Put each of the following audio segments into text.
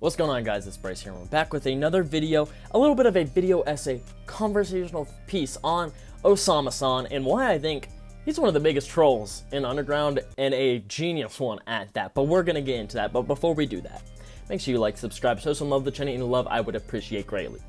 What's going on, guys? It's Bryce here and we're back with another video, a little bit of a video essay conversational piece on OsamaSon and why I think he's one of the biggest trolls in Underground and a genius one at that. But we're gonna get into that. But before we do that, make sure you like, subscribe, show some love to the channel, and love I would appreciate greatly.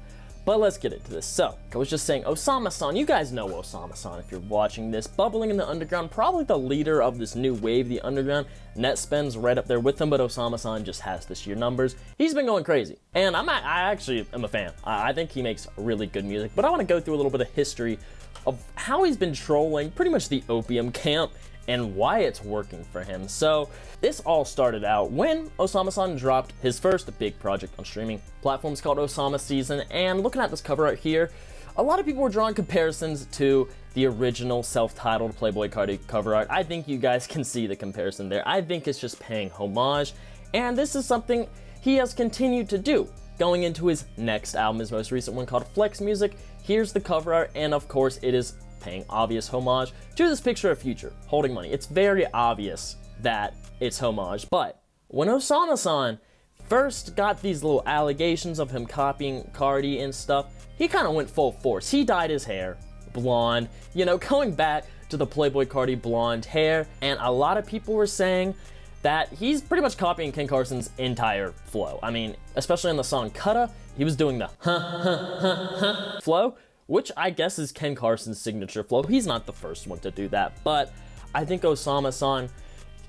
But let's get into this. So, I was just saying, OsamaSon, you guys know OsamaSon if you're watching this, bubbling in the Underground, probably the leader of this new wave, the Underground. Net spend's right up there with him, but OsamaSon just has the sheer numbers. He's been going crazy, and I actually am a fan. I think he makes really good music, but I want to go through a little bit of history of how he's been trolling pretty much the Opium camp and why it's working for him. So this all started out when OsamaSon dropped his first big project on streaming platforms called Osama Season, and looking at this cover art here, a lot of people were drawing comparisons to the original self-titled Playboi Carti cover art. I think you guys can see the comparison there. I think it's just paying homage, and this is something he has continued to do. Going into his next album, his most recent one called Flex Music, here's the cover art, and of course it is paying obvious homage to this picture of Future holding money. It's very obvious that it's homage, but when OsamaSon first got these little allegations of him copying Carti and stuff, he kind of went full force. He dyed his hair blonde, you know, going back to the Playboi Carti blonde hair, and a lot of people were saying that he's pretty much copying Ken Carson's entire flow. I mean, especially on the song Cutta, he was doing the flow, which I guess is Ken Carson's signature flow. He's not the first one to do that, but I think OsamaSon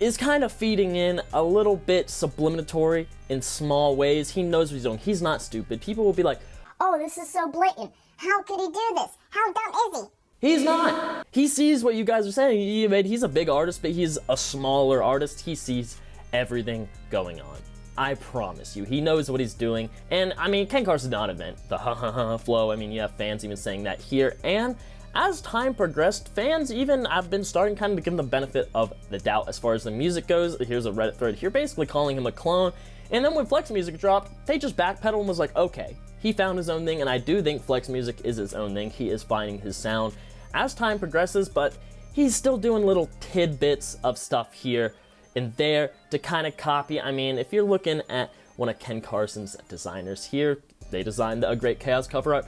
is kind of feeding in a little bit subliminatory in small ways. He knows what he's doing. He's not stupid. People will be like, oh, this is so blatant. How could he do this? How dumb is he? He's not. He sees what you guys are saying. He's a big artist, but he's a smaller artist. He sees everything going on. I promise you, he knows what he's doing. And I mean, Ken Carson did not invent the flow. I mean, you have fans even saying that here. And as time progressed, fans even have been starting kind of to give him the benefit of the doubt as far as the music goes. Here's a Reddit thread here basically calling him a clone. And then when Flex Music dropped, they just backpedaled and was like, okay, he found his own thing. And I do think Flex Music is his own thing. He is finding his sound as time progresses, but he's still doing little tidbits of stuff here and there to kind of copy. I mean, if you're looking at one of Ken Carson's designers here, they designed a Great Chaos cover art,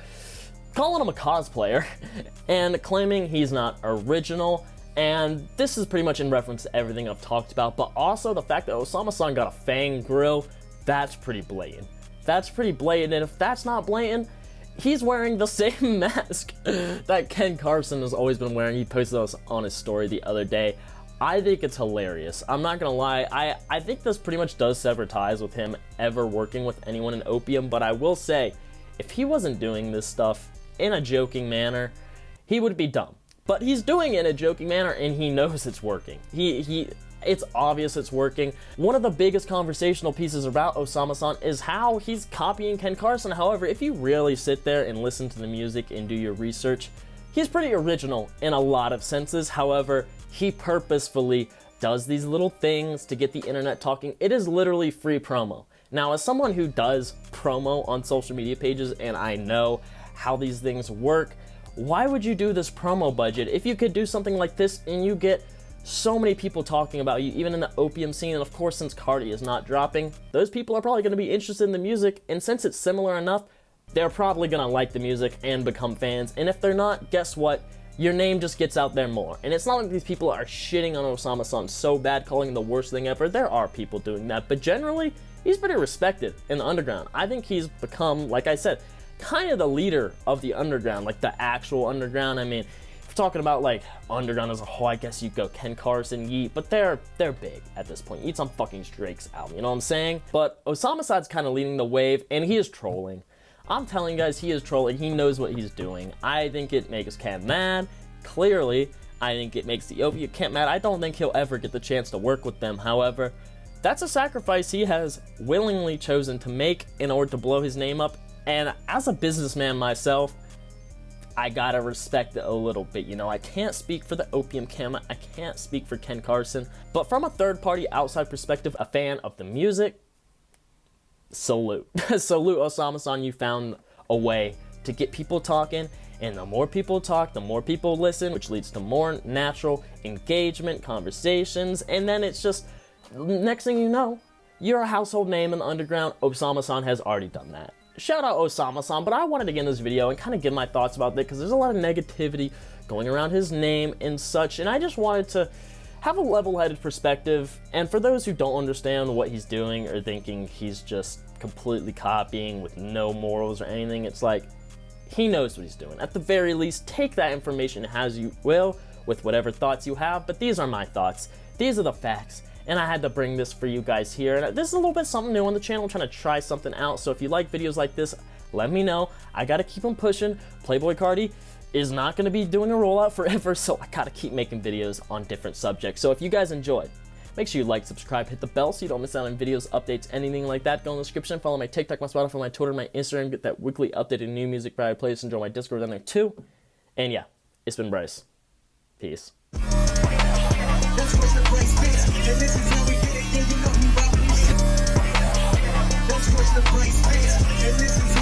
calling him a cosplayer and claiming he's not original. And this is pretty much in reference to everything I've talked about, but also the fact that OsamaSon got a fang grill, that's pretty blatant. That's pretty blatant, and if that's not blatant, he's wearing the same mask that Ken Carson has always been wearing. He posted this on his story the other day. I think it's hilarious. I'm not gonna lie, I think this pretty much does sever ties with him ever working with anyone in Opium, but I will say, if he wasn't doing this stuff in a joking manner, he would be dumb. But he's doing it in a joking manner, and he knows it's working. It's obvious it's working. One of the biggest conversational pieces about OsamaSon is how he's copying Ken Carson. However, if you really sit there and listen to the music and do your research, he's pretty original in a lot of senses. However, he purposefully does these little things to get the internet talking. It is literally free promo. Now, as someone who does promo on social media pages, and I know how these things work, why would you do this promo budget if you could do something like this and you get so many people talking about you, even in the Opium scene? And of course, since Carti is not dropping, those people are probably going to be interested in the music, and since it's similar enough, they're probably going to like the music and become fans. And if they're not, guess what? Your name just gets out there more. And it's not like these people are shitting on OsamaSon so bad, calling him the worst thing ever. There are people doing that, but generally, he's pretty respected in the Underground. I think he's become, like I said, kind of the leader of the Underground, like the actual Underground. I mean, if we're talking about like Underground as a whole, I guess you go Ken Carson, Yeet, but they're big at this point. Yeet's on fucking Drake's album, you know what I'm saying? But OsamaSon's kind of leading the wave, and he is trolling. I'm telling you guys, he is trolling. He knows what he's doing. I think it makes Ken mad. Clearly, I think it makes the Opium camp mad. I don't think he'll ever get the chance to work with them. However, that's a sacrifice he has willingly chosen to make in order to blow his name up. And as a businessman myself, I gotta respect it a little bit. You know, I can't speak for the Opium camp. I can't speak for Ken Carson. But from a third-party outside perspective, a fan of the music, salute. Salute, OsamaSon. You found a way to get people talking, and the more people talk, the more people listen, which leads to more natural engagement, conversations, and then it's just, next thing you know, You're a household name in the underground. OsamaSon has already done that. Shout out OsamaSon, but I wanted to get in this video and kind of give my thoughts about that because there's a lot of negativity going around his name and such, and I just wanted to have a level-headed perspective. And for those who don't understand what he's doing or thinking he's just completely copying with no morals or anything, it's like, he knows what he's doing. At the very least, take that information as you will with whatever thoughts you have, but these are my thoughts. These are the facts, and I had to bring this for you guys here. And this is a little bit something new on the channel. I'm trying to try something out, so if you like videos like this, let me know. I gotta keep them pushing. Playboi Carti is not gonna be doing a rollout forever, so I gotta keep making videos on different subjects. So if you guys enjoyed, make sure you like, subscribe, hit the bell so you don't miss out on videos, updates, anything like that. Go in the description, follow my TikTok, my Spotify, my Twitter, my Instagram, get that weekly updated new music by playlist, and join my Discord down there too. And yeah, it's been Bryce. Peace. This is